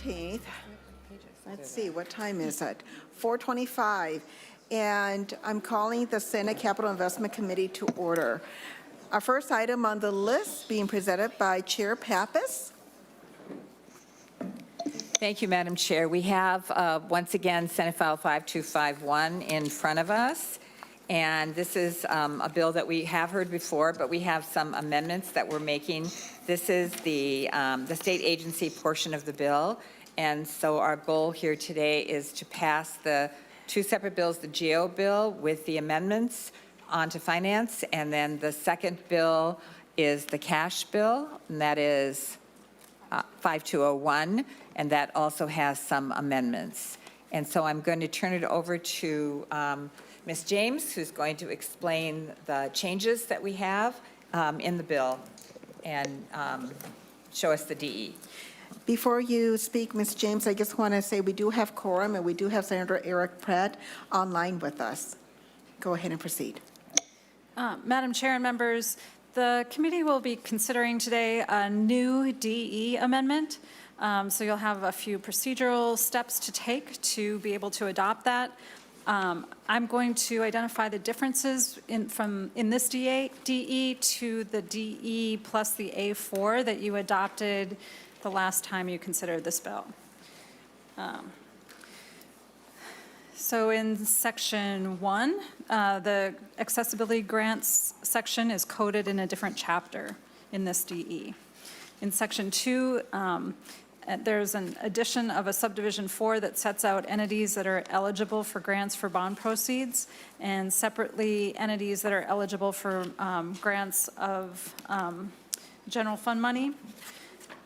13th. Let's see, what time is it? 4:25. And I'm calling the Senate Capital Investment Committee to order. Our first item on the list being presented by Chair Pappas. Thank you, Madam Chair. We have, once again, Senate File 5251 in front of us. And this is a bill that we have heard before, but we have some amendments that we're making. This is the state agency portion of the bill. And so our goal here today is to pass the two separate bills, the GO bill with the amendments onto finance, and then the second bill is the cash bill, and that is 5201, and that also has some amendments. And so I'm going to turn it over to Ms. James, who's going to explain the changes that we have in the bill and show us the DE. Before you speak, Ms. James, I just want to say we do have quorum, and we do have Senator Eric Pratt online with us. Go ahead and proceed. Madam Chair and members, the committee will be considering today a new DE amendment. So you'll have a few procedural steps to take to be able to adopt that. I'm going to identify the differences in this DE to the DE plus the A4 that you adopted the last time you considered this bill. So in section 1, the accessibility grants section is coded in a different chapter in this DE. In section 2, there's an addition of a subdivision 4 that sets out entities that are eligible for grants for bond proceeds, and separately entities that are eligible for grants of general fund money.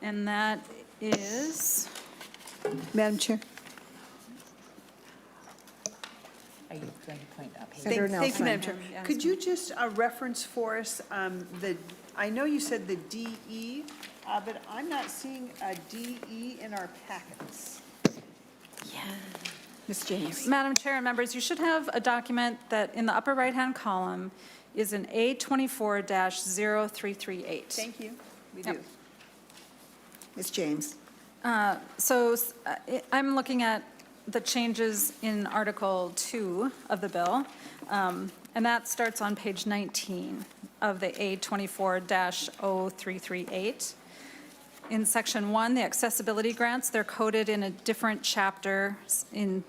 And that is, Madam Chair. Are you going to point up here? Senator Thank you, Madam Nelson. Chair. Yeah, Could you just reference for us I know you said the DE, but I'm not seeing a DE in our packets. Ms. James. Madam Chair and members, you should have a document that in the upper right-hand column is an A24-0338. Thank you. We Yep. do. Ms. James. I'm looking at the changes in Article 2 of the bill, and that starts on page 19 of the A24-0338. In Section 1, the accessibility grants, they're coded in a different chapter in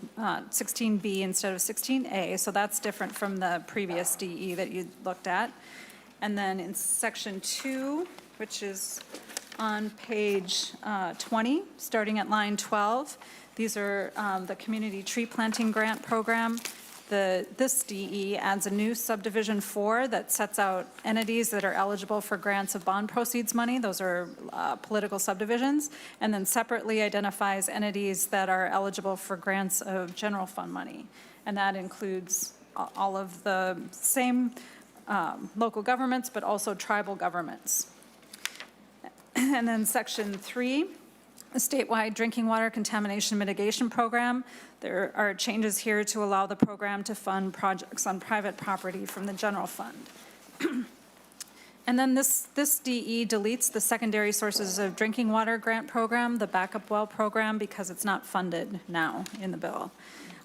16B instead of 16A, so that's different from the previous DE that you looked at. And then in Section 2, which is on page 20, starting at line 12, these are the community tree planting grant program. This DE adds a new subdivision 4 that sets out entities that are eligible for grants of bond proceeds money. Those are political subdivisions, and then separately identifies entities that are eligible for grants of general fund money. And that includes all of the same local governments, but also tribal governments. And then Section 3, a statewide drinking water contamination mitigation program. There are changes here to allow the program to fund projects on private property from the general fund. And then this DE deletes the secondary sources of drinking water grant program, the backup well program, because it's not funded now in the bill.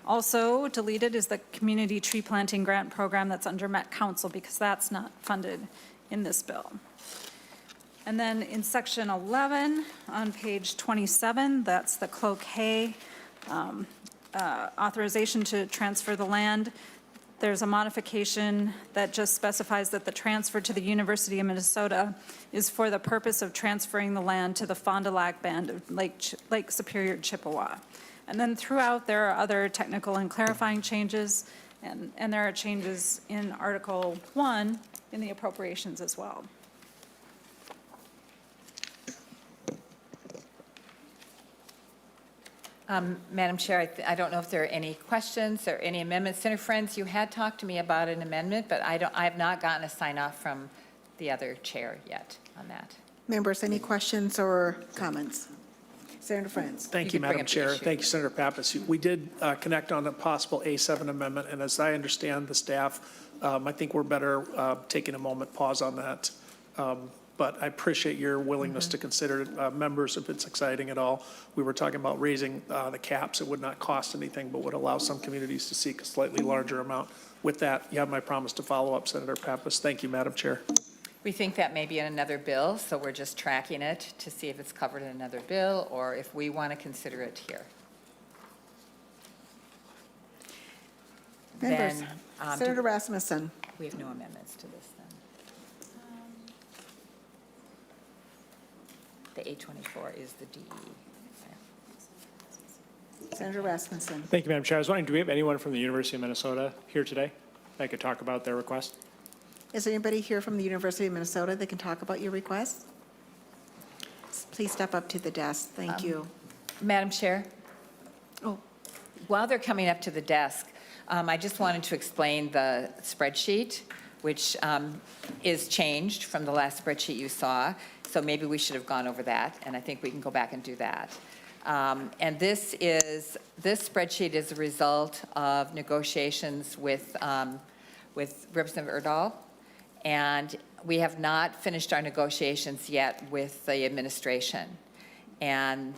Also deleted is the community tree planting grant program that's under Met Council, because that's not funded in this bill. And then in section 11 on page 27, that's the cloquet authorization to transfer the land. There's a modification that just specifies that the transfer to the University of Minnesota is for the purpose of transferring the land to the Fond du Lac Band of Lake Superior, Chippewa. And then throughout, there are other technical and clarifying changes, and there are changes in Article 1 in the appropriations as well. Madam Chair, I don't know if there are any questions or any amendments. Senator Friends, you had talked to me about an amendment, but I have not gotten a sign off from the other chair yet on that. Members, any questions or comments? Senator Friends. Thank You you, could bring Madam up the Chair. issue. Thank you, Senator Pappas. We did connect on a possible A7 amendment, and as I understand the staff, I think we're better taking a moment, pause on that. but I appreciate your willingness to consider it. Members, if it's exciting at all. We were talking about raising the caps. It would not cost anything, but would allow some communities to seek a slightly larger amount. With that, you have my promise to follow up, Senator Pappas. Thank you, Madam Chair. We think that may be in another bill, so we're just tracking it to see if it's covered in another bill or if we want to consider it here. Members, Then, Senator Rasmussen. we have no amendments to this then. The 824 is the DE. Senator Rasmussen. Thank you, Madam Chair. I was wondering, do we have anyone from the University of Minnesota here today that could talk about their request? Is there anybody here from the University of Minnesota that can talk about your request? Please step up to the desk. Thank you. Madam Chair? Oh. While they're coming up to the desk, I just wanted to explain the spreadsheet, which is changed from the last spreadsheet you saw. So maybe we should have gone over that, and I think we can go back and do that. And this spreadsheet is a result of negotiations with Representative Erdahl, and we have not finished our negotiations yet with the administration. And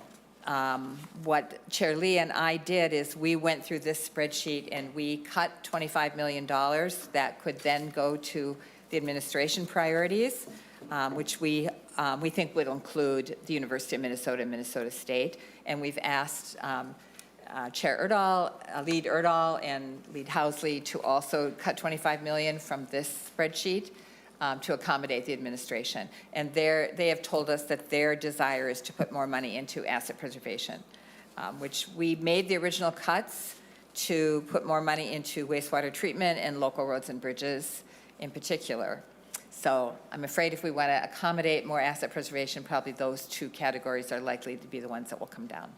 what Chair Lee and I did is we went through this spreadsheet and we cut $25 million that could then go to the administration priorities, which we think would include the University of Minnesota and Minnesota State. And we've asked Chair Erdahl, Lead Erdahl, and Lead Housley to also cut $25 million from this spreadsheet to accommodate the administration. And they have told us that their desire is to put more money into asset preservation, which we made the original cuts to put more money into wastewater treatment and local roads and bridges in particular. So I'm afraid if we want to accommodate more asset preservation, probably those two categories are likely to be the ones that will come down.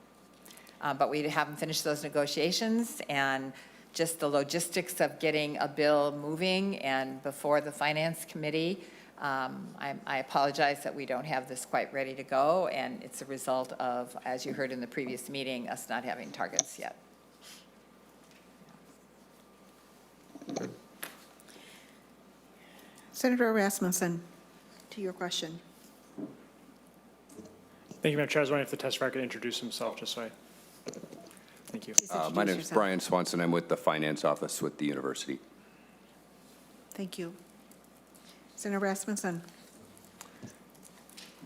But we haven't finished those negotiations, and just the logistics of getting a bill moving and before the Finance Committee, I apologize that we don't have this quite ready to go, and it's a result of, as you heard in the previous meeting, us not having targets yet. Senator Rasmussen, to your question. Thank you, Madam Chair. I was wondering if the testifier could introduce himself, just so I... Thank you. Please My introduce name is yourself. Brian Swanson. I'm with the Finance Office with the university. Thank you. Senator Rasmussen.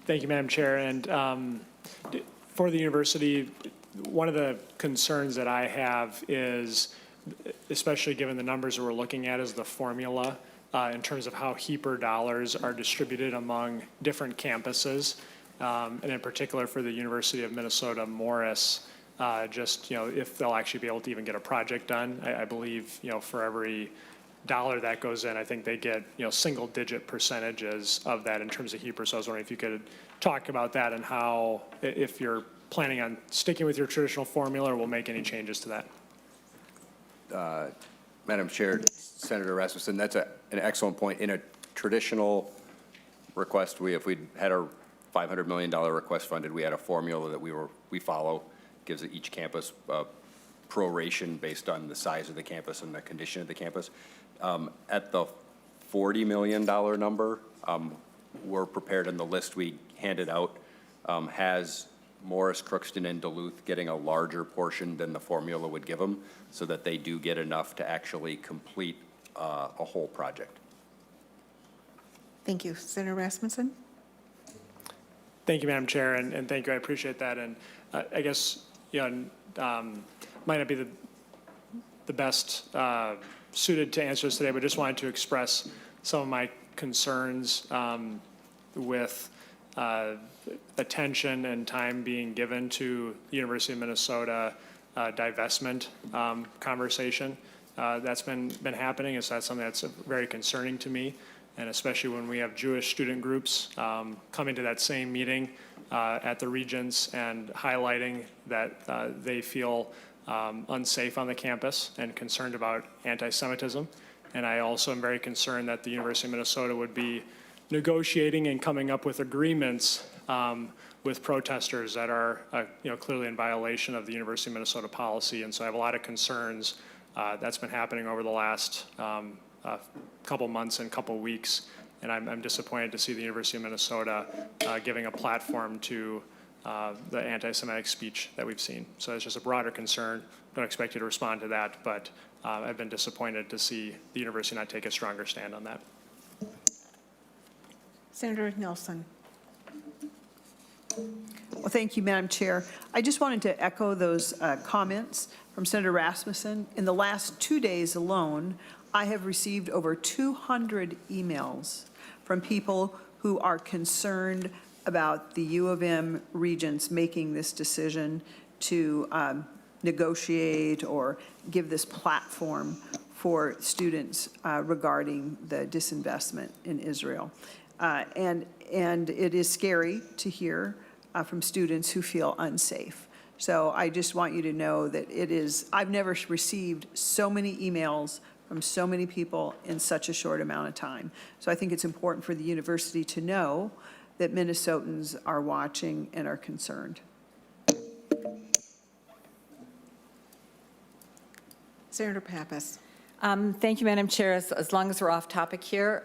Thank you, Madam Chair. And for the university, one of the concerns that I have is, especially given the numbers that we're looking at, is the formula in terms of how HEAPR dollars are distributed among different campuses, and in particular for the University of Minnesota Morris, just, if they'll actually be able to even get a project done. I believe, for every dollar that goes in, I think they get, single-digit percentages of that in terms of HEAPR. So I was wondering if you could talk about that and how, if you're planning on sticking with your traditional formula or will make any changes to that. Madam Chair, Senator Rasmussen, that's an excellent point. In a traditional request, if we'd had our $500 million request funded, we had a formula that we follow, gives each campus a proration based on the size of the campus and the condition of the campus. At the $40 million number, we're prepared, and the list we handed out has Morris, Crookston, and Duluth getting a larger portion than the formula would give them, so that they do get enough to actually complete a whole project. Thank you. Senator Rasmussen. Thank you, Madam Chair, and thank you. I appreciate that. And I guess, might not be the best suited to answer this today, but just wanted to express some of my concerns with attention and time being given to the University of Minnesota divestment conversation that's been happening. Is that something that's very concerning to me? And especially when we have Jewish student groups coming to that same meeting at the Regents and highlighting that they feel unsafe on the campus and concerned about anti-Semitism. And I also am very concerned that the University of Minnesota would be negotiating and coming up with agreements with protesters that are clearly in violation of the University of Minnesota policy. And so I have a lot of concerns that's been happening over the last couple months and couple weeks And I'm disappointed to see the University of Minnesota giving a platform to the anti-Semitic speech that we've seen. So it's just a broader concern. Don't expect you to respond to that, but I've been disappointed to see the university not take a stronger stand on that. Senator Nelson. Well, thank you, Madam Chair. I just wanted to echo those comments from Senator Rasmussen. In the last 2 days alone, I have received over 200 emails from people who are concerned about the U of M regents making this decision to negotiate or give this platform for students regarding the disinvestment in Israel. And it is scary to hear from students who feel unsafe. So I just want you to know that I've never received so many emails from so many people in such a short amount of time. So I think it's important for the university to know that Minnesotans are watching and are concerned. Senator Pappas. Thank you, Madam Chair. As long as we're off topic here,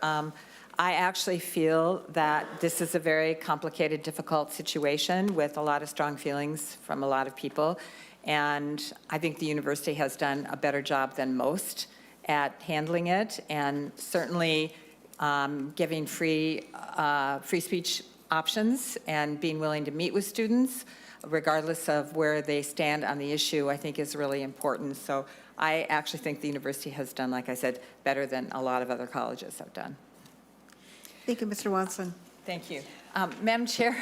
I actually feel that this is a very complicated, difficult situation with a lot of strong feelings from a lot of people. And I think the university has done a better job than most at handling it, and certainly giving free speech options and being willing to meet with students, regardless of where they stand on the issue, I think is really important. So I actually think the university has done, like I said, better than a lot of other colleges have done. Thank you, Mr. Watson. Thank you. Madam Chair,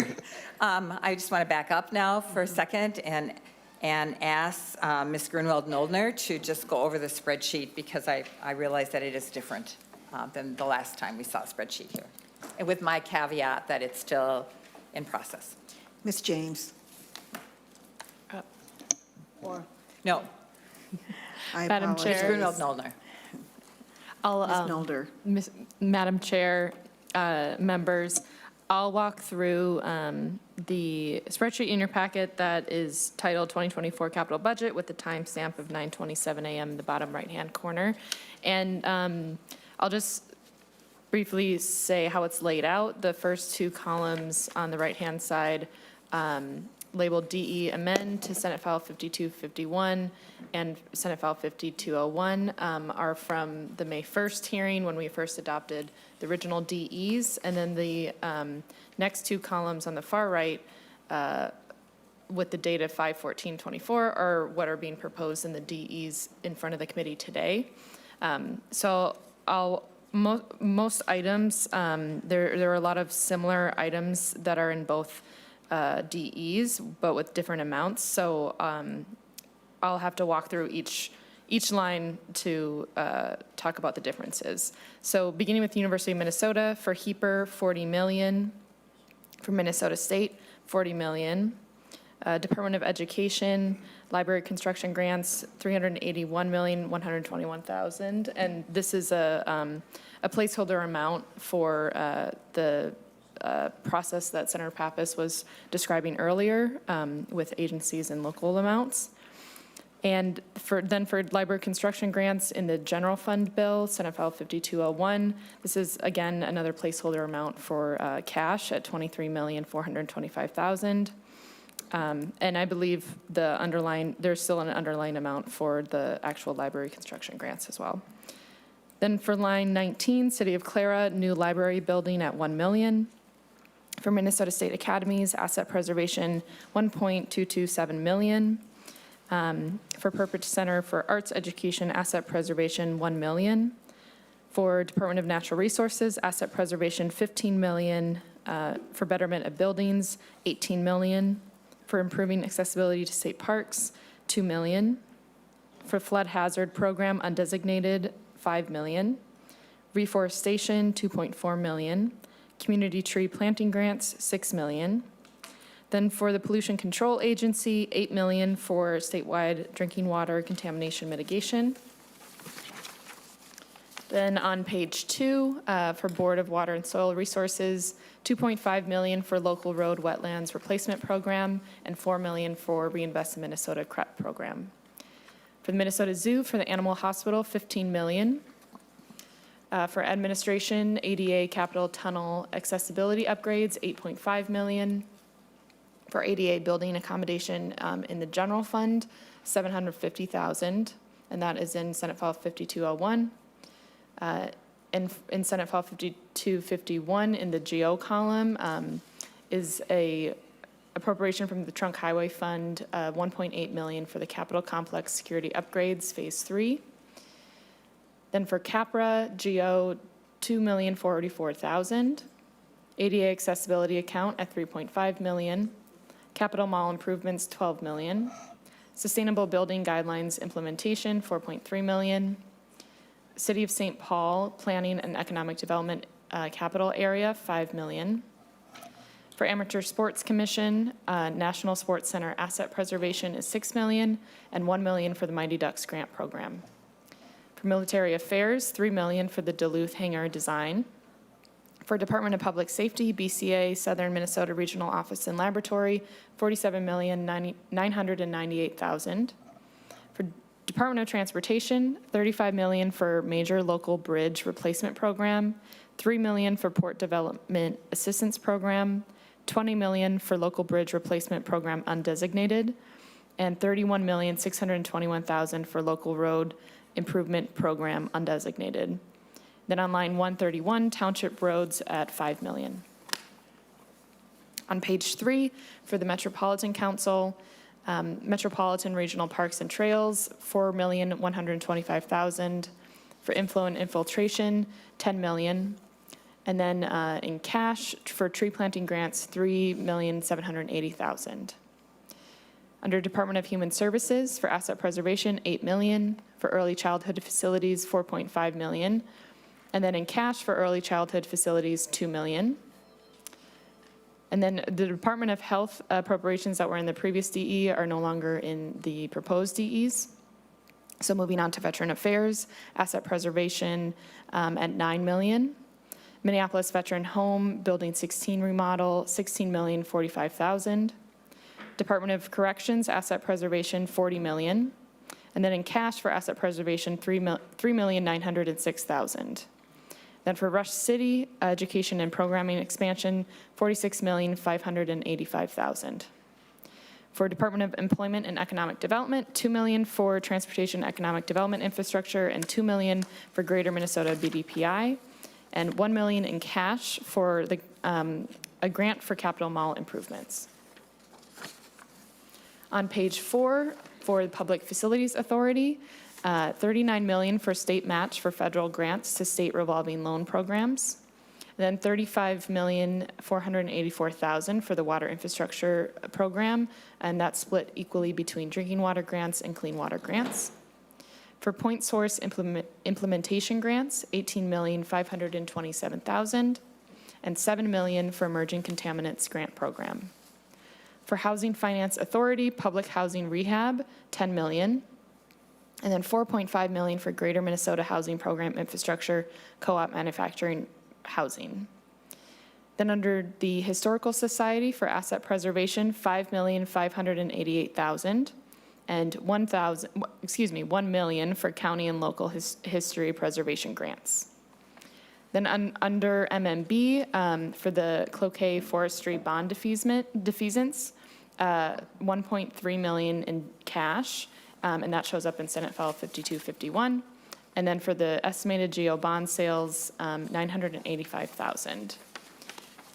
I just want to back up now for a second and ask Ms. Grunwald-Noldner to just go over the spreadsheet, because I realize that it is different than the last time we saw a spreadsheet here, and with my caveat that it's still in process. Ms. James. No, I Madam apologize. Ms. Chair. Grunwald-Noldner. I'll, Ms. Nolder. Madam Chair, members, I'll walk through the spreadsheet in your packet that is titled 2024 Capital Budget with the timestamp of 9:27 a.m. in the bottom right-hand corner. And I'll just briefly say how it's laid out. The first two columns on the right-hand side labeled DE amend to Senate File 5251 and Senate File 5201 are from the May 1st hearing when we first adopted the original DEs. And then the next two columns on the far right with the date of 5/14/24 are what are being proposed in the DEs in front of the committee today. So most items, there are a lot of similar items that are in both DEs, but with different amounts. So I'll have to walk through each line to talk about the differences. So beginning with the University of Minnesota, for HEAPR, 40 million. For Minnesota State, 40 million. Department of Education, library construction grants, 381,121,000. And this is a placeholder amount for the process that Senator Pappas was describing earlier with agencies and local amounts. And for library construction grants in the general fund bill, Senate File 5201, this is again another placeholder amount for cash at 23,425,000. And I believe there's still an underlying amount for the actual library construction grants as well. Then for line 19, City of Clara, new library building at 1 million. For Minnesota State Academies, asset preservation, 1.227 million. For Purpose Center for Arts Education, asset preservation, 1 million. For Department of Natural Resources, asset preservation, 15 million. For betterment of buildings, 18 million. For improving accessibility to state parks, 2 million. For flood hazard program undesignated, 5 million. Reforestation, 2.4 million. Community tree planting grants, 6 million. Then for the Pollution Control Agency, 8 million for statewide drinking water contamination mitigation. Then on page 2, for Board of Water and Soil Resources, 2.5 million for local road wetlands replacement program and 4 million for Reinvest in Minnesota CREP program. For the Minnesota Zoo, for the Animal Hospital, 15 million. For administration, ADA capital tunnel accessibility upgrades, 8.5 million. For ADA building accommodation in the general fund, 750,000, and that is in Senate File 5201. In Senate File 5251, in the GO column, is a appropriation from the Trunk Highway Fund, 1.8 million for the Capitol Complex Security Upgrades, Phase 3. Then for CAPRA, GO, 2,484,000. ADA accessibility account at 3.5 million. Capital Mall improvements, 12 million. Sustainable building guidelines implementation, 4.3 million. City of St. Paul planning and economic development capital area, 5 million. For Amateur Sports Commission, National Sports Center asset preservation is 6 million, and 1 million for the Mighty Ducks grant program. For Military Affairs, 3 million for the Duluth hangar design. For Department of Public Safety, BCA, Southern Minnesota Regional Office and Laboratory, 47,998,000. For Department of Transportation, 35 million for major local bridge replacement program, 3 million for Port Development Assistance Program, 20 million for local bridge replacement program undesignated, and 31,621,000 for local road improvement program undesignated. Then on line 131, township roads at 5 million. On page 3, for the Metropolitan Council, Metropolitan Regional Parks and Trails, 4,125,000. For inflow and infiltration, 10 million. And then in cash for tree planting grants, 3,780,000. Under Department of Human Services, for asset preservation, 8 million. For early childhood facilities, 4.5 million. And then in cash for early childhood facilities, 2 million. And then the Department of Health appropriations that were in the previous DE are no longer in the proposed DEs. So moving on to Veteran Affairs, asset preservation at 9 million. Minneapolis Veteran Home, Building 16 remodel, 16,045,000. Department of Corrections, asset preservation, 40 million. And then in cash for asset preservation, 3,906,000. Then for Rush City, education and programming expansion, 46,585,000. For Department of Employment and Economic Development, 2 million for transportation economic development infrastructure, and 2 million for Greater Minnesota BDPI, and 1 million in cash for the a grant for Capitol Mall improvements. On page 4, for the Public Facilities Authority, 39 million for state match for federal grants to state revolving loan programs. Then 35,484,000 for the water infrastructure program, and that's split equally between drinking water grants and clean water grants. For point source implementation grants, 18,527,000, and 7 million for emerging contaminants grant program. For Housing Finance Authority, public housing rehab, 10 million. And then 4.5 million for Greater Minnesota Housing Program Infrastructure, co-op manufacturing housing. Then under the Historical Society for asset preservation, 5,588,000, and 1 million for county and local history preservation grants. Then under MMB, for the Cloquet Forestry bond defeasance, 1.3 million in cash, and that shows up in Senate File 5251. And then for the estimated GO bond sales, 985,000.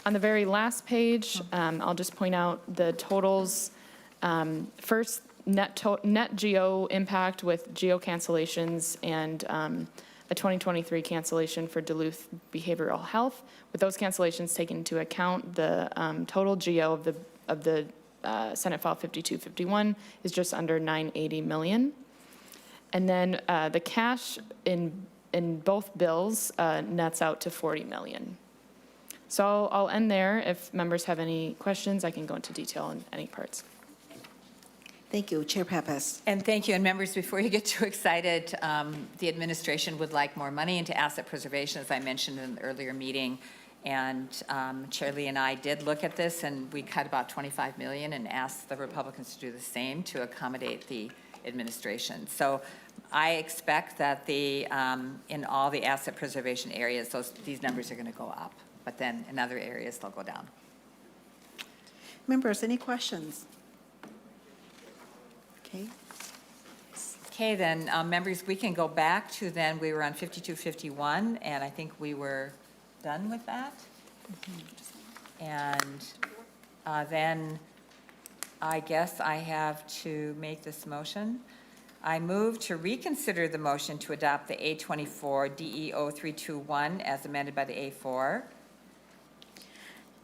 On the very last page, I'll just point out the totals. First, net GO impact with GO cancellations and a 2023 cancellation for Duluth Behavioral Health. With those cancellations taken into account, the total GO of the Senate File 5251 is just under 980 million. And then the cash in both bills nets out to 40 million. So I'll end there. If members have any questions, I can go into detail in any parts. Thank you. Chair Pappas. And thank you. And members, before you get too excited, the administration would like more money into asset preservation, as I mentioned in the earlier meeting. And Chair Lee and I did look at this, and we cut about 25 million and asked the Republicans to do the same to accommodate the administration. So I expect that in all the asset preservation areas, these numbers are going to go up, but then in other areas, they'll go down. Members, any questions? Okay. Okay, then, members, we can go back to then, we were on 5251, and I think we were done with that. And then I guess I have to make this motion. I move to reconsider the motion to adopt the A24 DEO 321 as amended by the A4.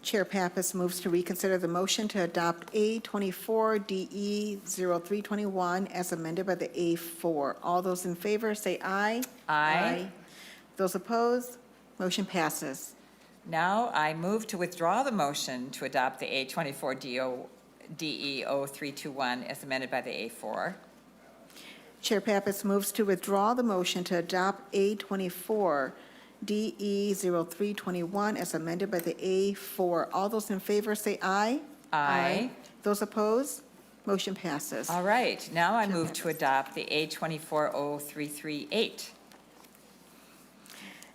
Chair Pappas moves to reconsider the motion to adopt A24DE0321 as amended by the A4. All those in favor say aye. Aye. Those opposed, motion passes. Now I move to withdraw the motion to adopt the A24 DEO 321 as amended by the A4. Chair Pappas moves to withdraw the motion to adopt A24 DE0321 as amended by the A4. All those in favor say aye. Aye. Those opposed, motion passes. All right, now I move to adopt the A240338.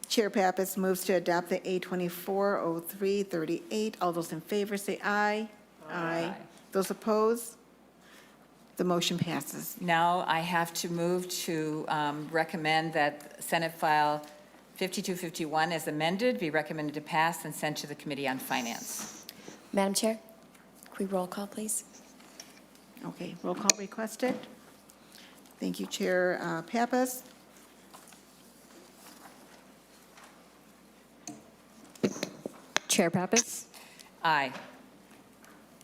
Chair Pappas moves to adopt the A240338. All those in favor say aye. Aye. Those opposed, the motion passes. Now I have to move to recommend that Senate File 5251 as amended be recommended to pass and sent to the Committee on Finance. Madam Chair, can we roll call, please? Okay, roll call requested. Thank you, Chair Pappas. Chair Pappas, Aye.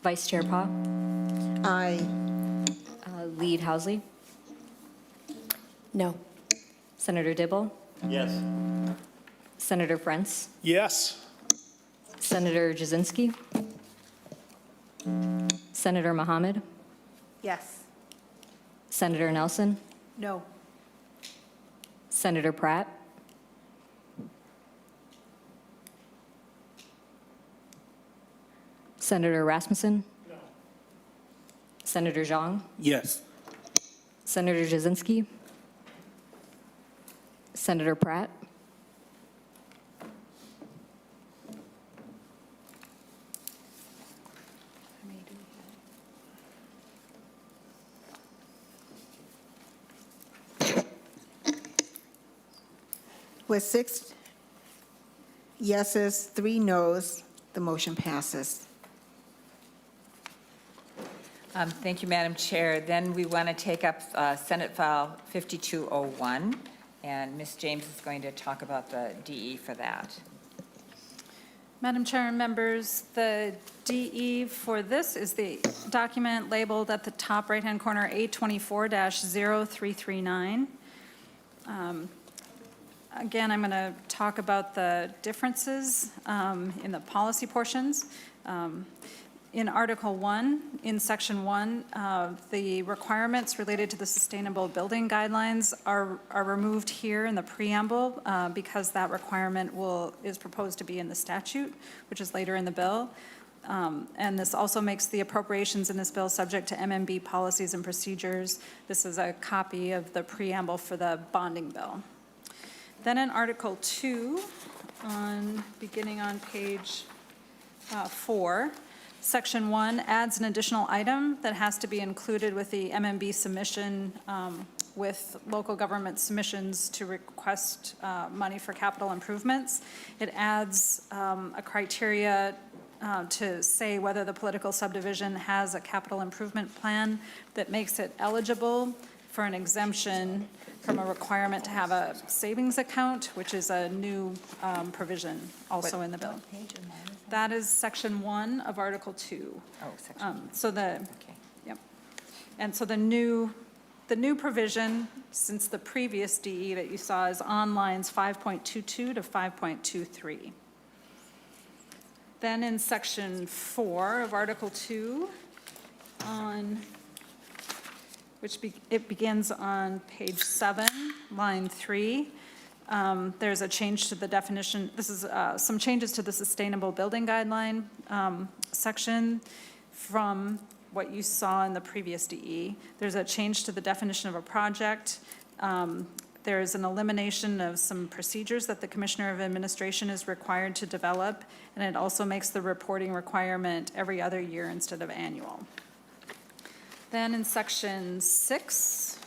Vice Chair Paw, Aye. Lead Housley, No. Senator Dibble, Yes. Senator Prince, Yes. Senator Jasinski, Senator Mohammed, Yes. Senator Nelson, No. Senator Pratt, Senator Rasmussen, Senator Zhang, Yes. Senator Jasinski, Senator Pratt, With 6 yeses, 3 nos, the motion passes. Thank you, Madam Chair. Then we want to take up Senate File 5201, and Ms. James is going to talk about the DE for that. Madam Chair and members, the DE for this is the document labeled at the top right-hand corner A24-0339. Again, I'm going to talk about the differences in the policy portions. In Article 1, in Section 1, the requirements related to the sustainable building guidelines are removed here in the preamble because that requirement is proposed to be in the statute, which is later in the bill. And this also makes the appropriations in this bill subject to MMB policies and procedures. This is a copy of the preamble for the bonding bill. Then in Article 2, beginning on page 4, Section 1 adds an additional item that has to be included with the MMB submission with local government submissions to request money for capital improvements. It adds a criteria to say whether the political subdivision has a capital improvement plan that makes it eligible for an exemption from a requirement to have a savings account, which is a new provision also in the bill. That is Section 1 of Article 2. Oh, Section, Okay. Yep. And so the new provision, since the previous DE that you saw, is on lines 5.22 to 5.23. Then in Section 4 of Article 2, it begins on page 7, line 3. There's a change to the definition. This is some changes to the sustainable building guideline section from what you saw in the previous DE. There's a change to the definition of a project. There's an elimination of some procedures that the Commissioner of Administration is required to develop, and it also makes the reporting requirement every other year instead of annual. Then in section 6,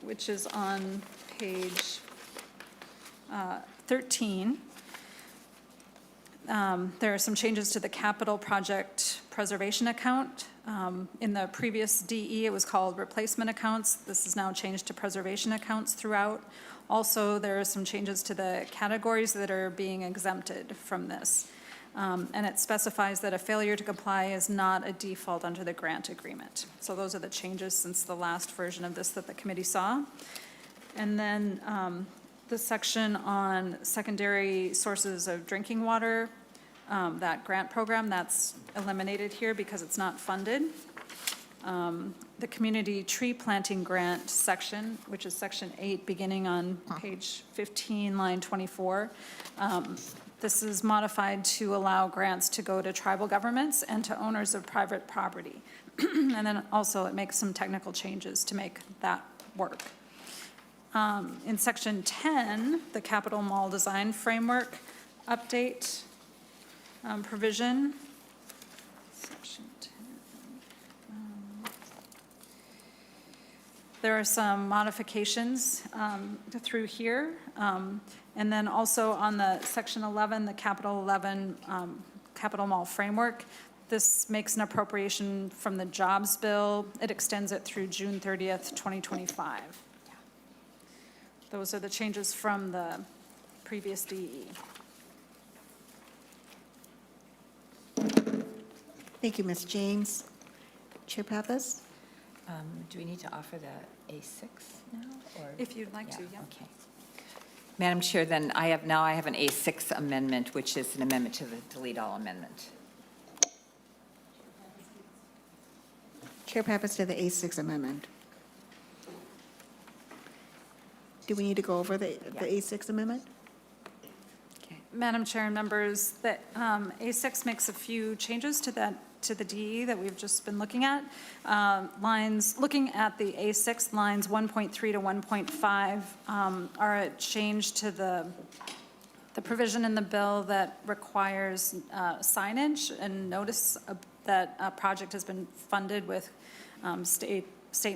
which is on page 13, there are some changes to the capital project preservation account. In the previous DE, it was called replacement accounts. This is now changed to preservation accounts throughout. Also, there are some changes to the categories that are being exempted from this. And it specifies that a failure to comply is not a default under the grant agreement. So those are the changes since the last version of this that the committee saw. And then the section on secondary sources of drinking water, that grant program, that's eliminated here because it's not funded. The community tree planting grant section, which is section 8, beginning on page 15, line 24. This is modified to allow grants to go to tribal governments and to owners of private property. And then also it makes some technical changes to make that work. In section 10, the capital mall design framework update provision. Section 10. There are some modifications through here. And then also on the section 11, the capital 11 capital mall framework, this makes an appropriation from the jobs bill. It extends it through June 30th, 2025. Those are the changes from the previous DE. Thank you, Ms. James. Chair Pappas? Do we need to offer the A6 now? Or? If you'd like to, yeah. Okay. Madam Chair, then I have an A6 amendment, which is an amendment to the delete all amendment. Chair Pappas to the A6 amendment. Do we need to go over the A6 amendment? Madam Chair and members, that A6 makes a few changes to the DE that we've just been looking at. Looking at the A6, lines 1.3 to 1.5 are a change to the provision in the bill that requires signage and notice that a project has been funded with state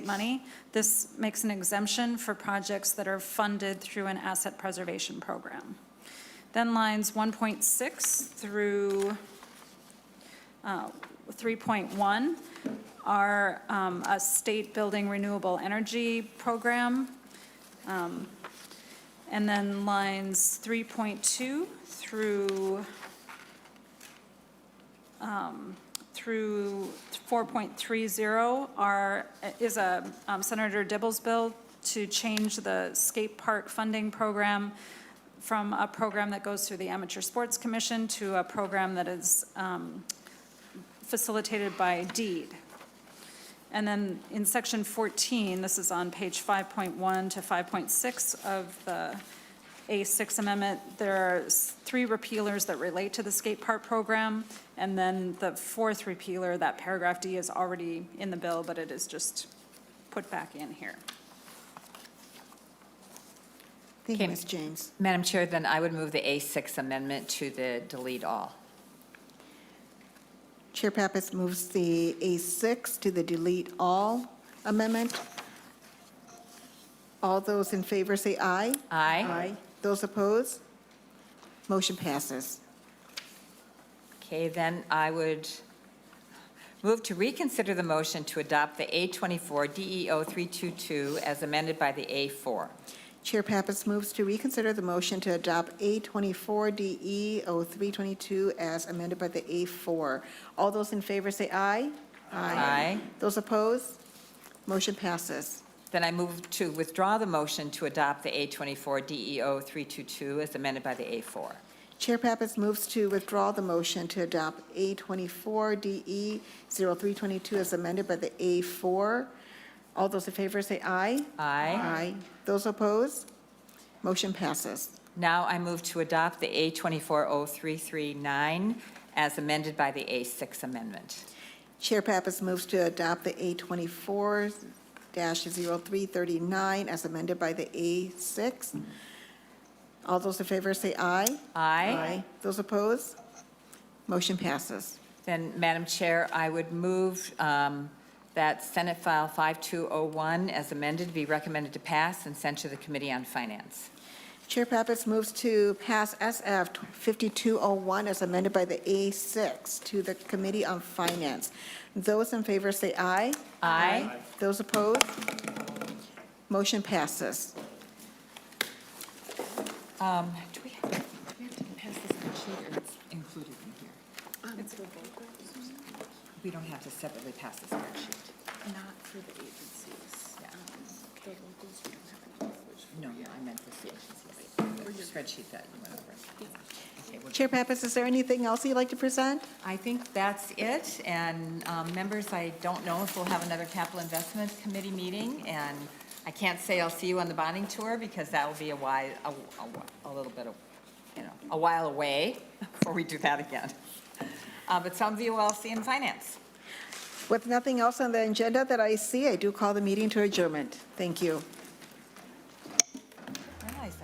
money. This makes an exemption for projects that are funded through an asset preservation program. Then lines 1.6 through 3.1 are a state building renewable energy program. And then lines 3.2 through 4.30 is a Senator Dibble's bill to change the skate park funding program from a program that goes through the Amateur Sports Commission to a program that is facilitated by deed. And then in section 14, this is on page 5.1 to 5.6 of the A6 amendment, there are 3 repealers that relate to the skate park program, and then the 4th repealer, that paragraph D, is already in the bill, but it is just put back in here. Thank you, Okay. Ms. James. Madam Chair, then I would move the A6 amendment to the delete all. Chair Pappas moves the A6 to the delete all amendment. All those in favor say aye. Aye. Those opposed? Motion passes. Okay, then I would move to reconsider the motion to adopt the A24 DEO 322 as amended by the A4. Chair Pappas moves to reconsider the motion to adopt A24 DEO 322 as amended by the A4. All those in favor say aye. Aye. Those opposed? Motion passes. Then I move to withdraw the motion to adopt the A24 DEO 322 as amended by the A4. Chair Pappas moves to withdraw the motion to adopt A24 DE 0322 as amended by the A4. All those in favor say aye. Aye. Those opposed? Motion passes. Now I move to adopt the A24 0339 as amended by the A6 amendment. Chair Pappas moves to adopt the A24-0339 as amended by the A6. All those in favor say aye. Aye. Those opposed? Motion passes. Then, Madam Chair, I would move that Senate File 5201 as amended be recommended to pass and sent to the Committee on Finance. Chair Pappas moves to pass SF 5201 as amended by the A6 to the Committee on Finance. Those in favor say aye. Aye. Those opposed? Motion passes. Do we have to pass this on sheet, or it's included in here? We don't have to separately pass the spreadsheet. Not for the agencies. The locals, we don't have any language. No, I meant the agencies. The spreadsheet that you went over. Okay, Chair Pappas, is there anything else you'd like to present? I think that's it, and members, I don't know if we'll have another Capital Investment Committee meeting, and I can't say I'll see you on the bonding tour, because that will be a little bit of, a while away before we do that again. But some of you I'll see in finance. With nothing else on the agenda that I see, I do call the meeting to adjournment. Thank you. Very nice.